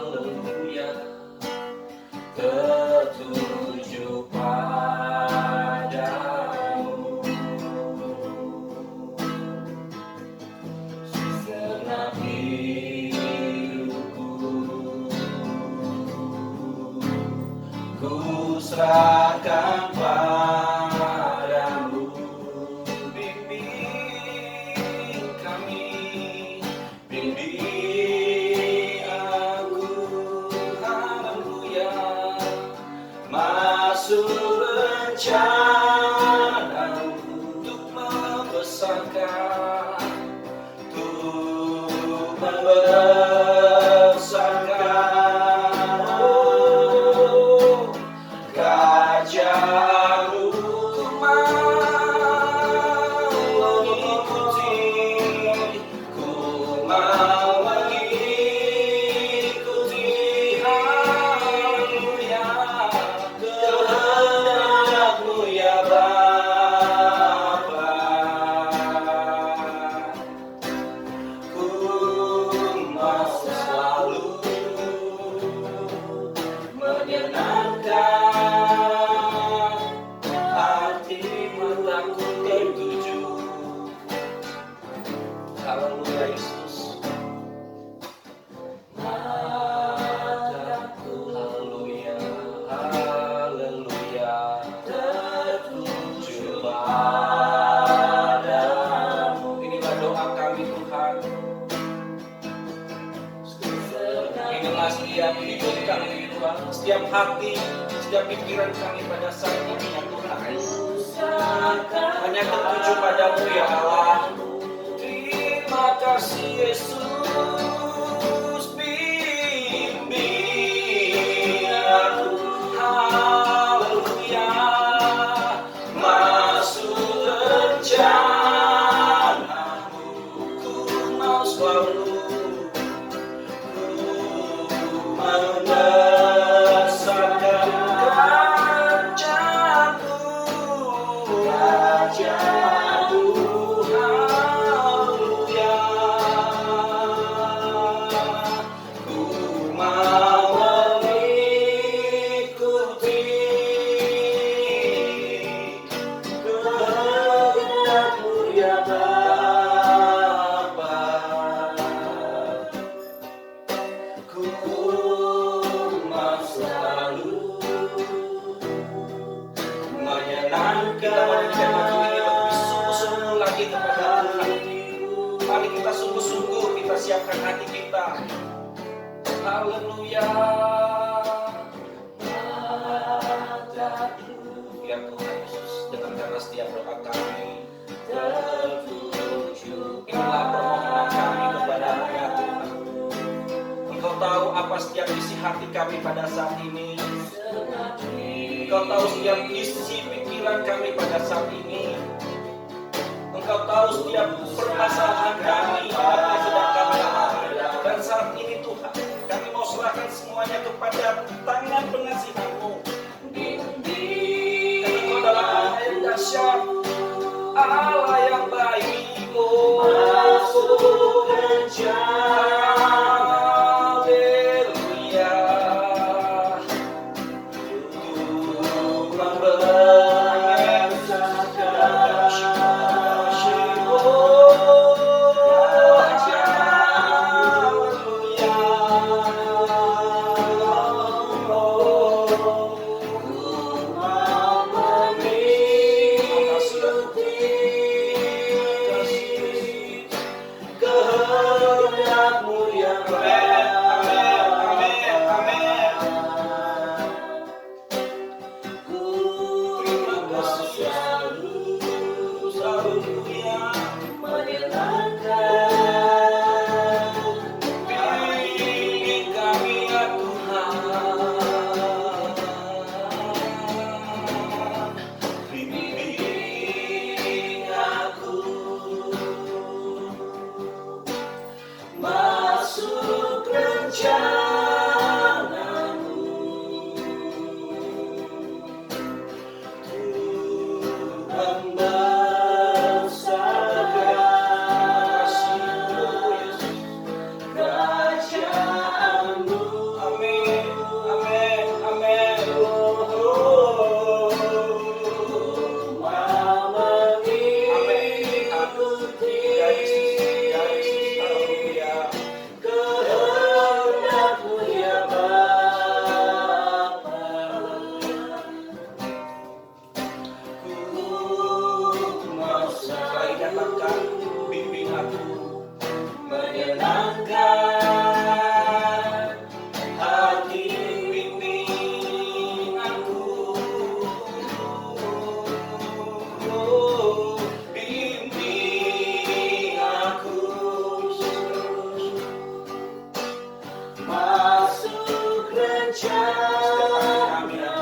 haleluya, tertuju padamu. Segenap hidupku ku serahkan padamu. Bimbing kami, bimbing aku, haleluya, masuk rencanamu untuk membesarkan, untuk membesarkan kerajaanmu. Ku mau mengikuti, ku mau mengikuti, haleluya, kehendak-Mu ya Bapa. Ku mau selalu menyenangkan hati mataku tertuju. Haleluya Yesus. Mataku, haleluya, haleluya, tertuju padamu. Inilah doa kami Tuhan. Inilah setiap hidup kami Tuhan, setiap hati, setiap pikiran kami pada saat ini ya Tuhan, hanya tertuju padamu ya Allah. Terima kasih Yesus, bimbing aku, haleluya, masuk rencanamu. Ku mau selalu membesarkan kerajaanmu, haleluya. Ku mau mengikuti kehendak-Mu ya Bapa. Ku mau selalu menyenangkan. Kita menyanyikan lagu ini lebih sungguh-sungguh lagi kepada Tuhan. Mari kita sungguh-sungguh, kita siapkan hati kita. Haleluya. Ya Tuhan Yesus, dengarkanlah setiap doa kami. Tertuju. Inilah permohonan kami kepada-Mu ya Tuhan. Engkau tahu apa setiap isi hati kami pada saat ini. Engkau tahu setiap isi pikiran kami pada saat ini. Engkau tahu setiap permasalahan kami, apa yang sedang kami alami. Dan saat ini Tuhan, kami mau serahkan semuanya kepada tangan pengasihan-Mu. Karena Engkau adalah Allah yang dahsyat, Allah yang baik. Masuk rencana. Masuk kami, ya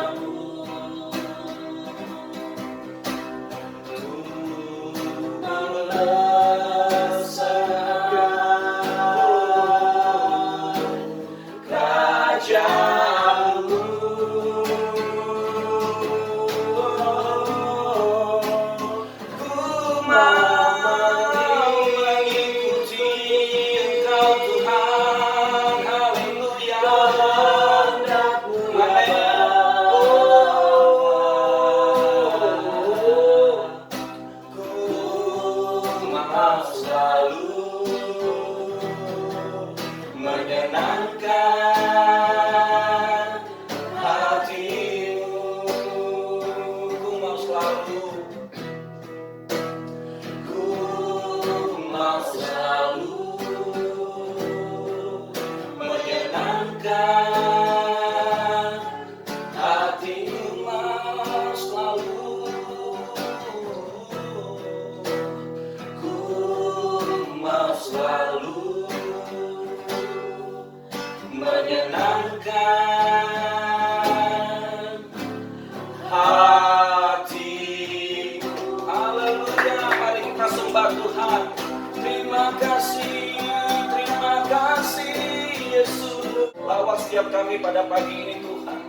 menyenangkan hatimu. Ku mau selalu, ku mau selalu menyenangkan hatimu, mau selalu, ku mau selalu menyenangkan hatimu. Haleluya, mari kita sembah Tuhan. Terima kasih Yesus. Lawat setiap kami pada pagi ini Tuhan.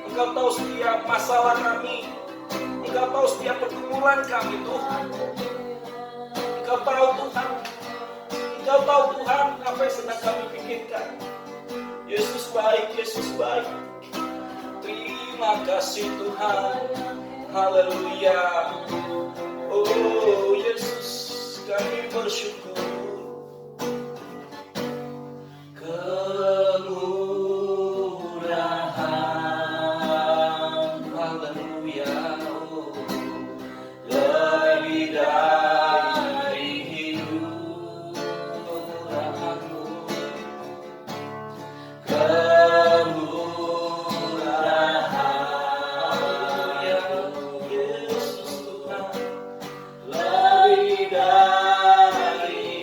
Engkau tahu setiap masalah kami, Engkau tahu setiap pergumulan kami Tuhan. Engkau tahu Tuhan, Engkau tahu Tuhan apa yang sedang kami pikirkan. Yesus baik, Yesus baik. Terima kasih Tuhan. Haleluya. Oh Yesus, kami bersyukur. Kemurahan, haleluya. Oh, lebih dari hidup murahmu. Kemurahan, ya Yesus Tuhan, lebih dari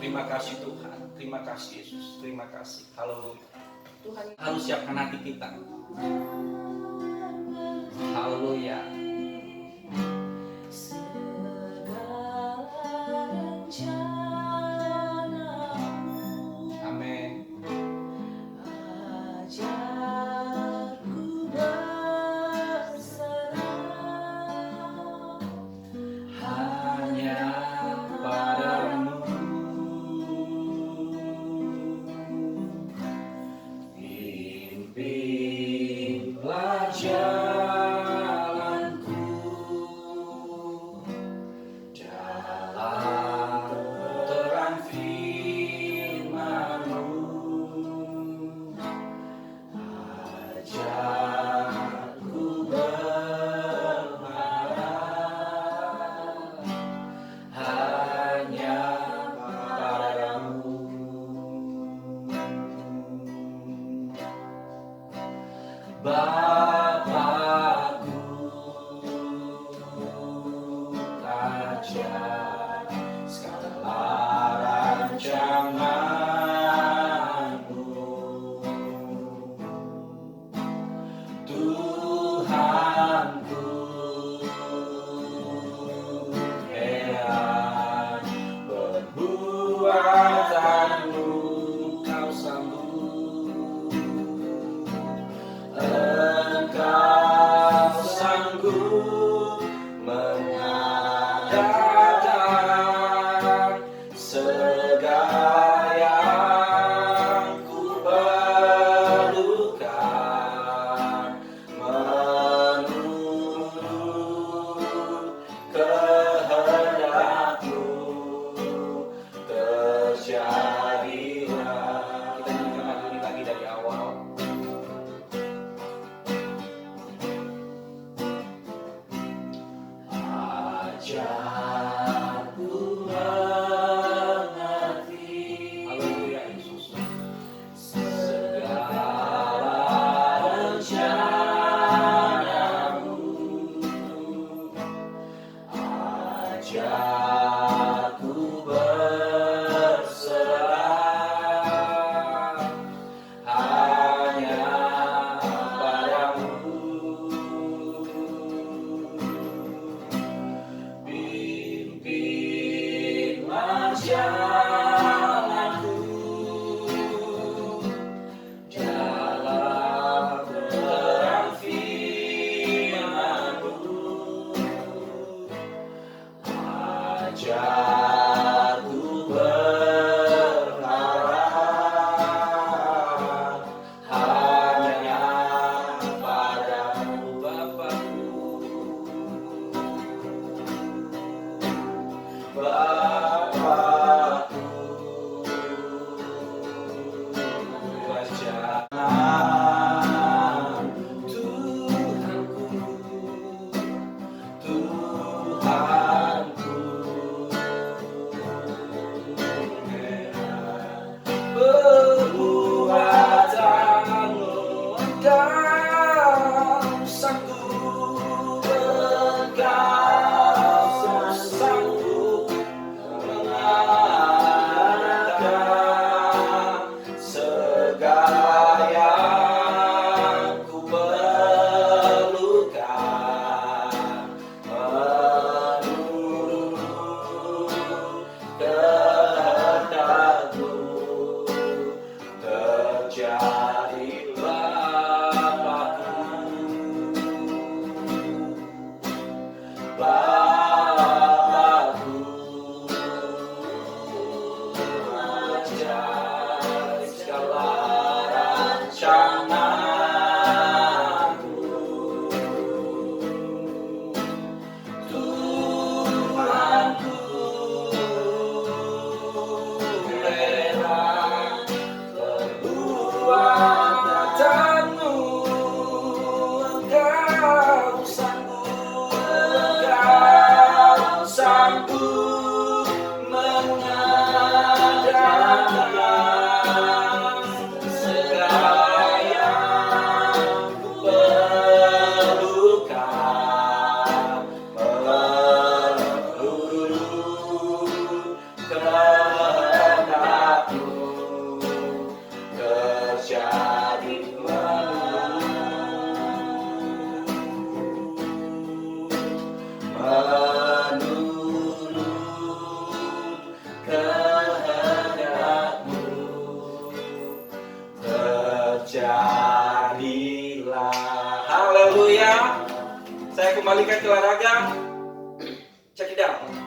Terima kasih Tuhan, terima kasih Yesus, terima kasih. Haleluya. Tuhan harus siapkan hati kita. Haleluya. Amin. Hanya padamu pimpinlah jalanku dalam terang firman-Mu. Ajarku berharap hanya padamu. Bapakku, ajar segala rancangan-Mu. Tuhanku, heran perbuatan-Mu, Kau sanggup, Engkau sanggup mengadakan segala yang ku perlukan menurut kehendak-Mu terjadi kehendak-Mu terjadilah. Haleluya. Saya kembalikan ke olahraga. Check it out.